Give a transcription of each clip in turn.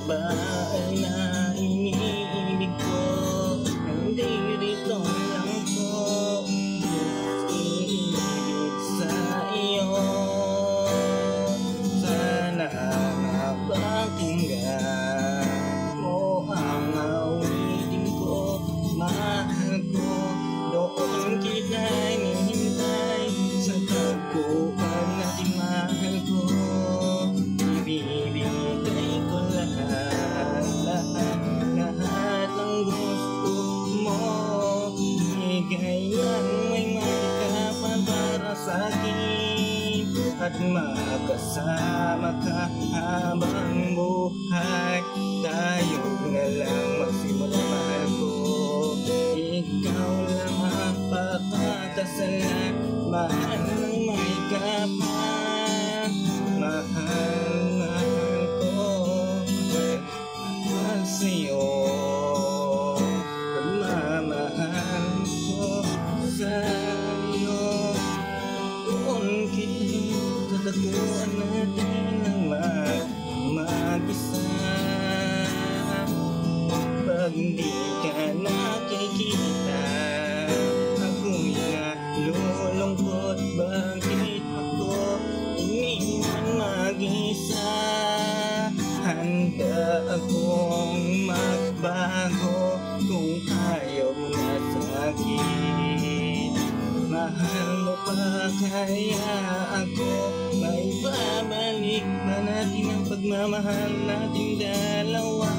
ba ay naiibig ko? Hindi rito lang ko iibig sa iyo. Sana mapakinggan mo ang awitin ko, mahal ko. Doon kita hinihintay sa tagpuan natin, mahal ko. Ibibigay ko lahat ng gusto mo. Higayan may magkapan para sa'kin, at makasama ka habang buhay. Tayo na lang magsimula, mahal ko. Ikaw lang ang pakakasalan, mahal ng may kapan. Mahal ko, mahal sa'yo. Pagmamahal ko sa'yo. Doon kita tataguan natin ang mag-isa. Pag hindi ka nakikita, ako'y nalulungkot. Bakit ako iniwan mag-isa? Handa akong magbago kung ayaw mo na sa'kin. Mahal mo pa kaya ako? May babalik ba natin ang pagmamahal nating dalawa?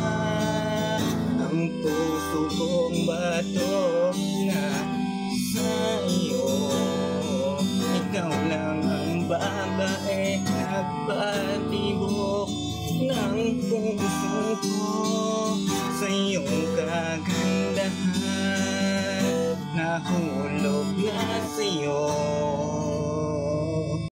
Ang puso kong bato na sa iyo, ikaw lang ang babae nagpatibok ng puso ko. Sa iyong kagandahan nahulog na sa iyo.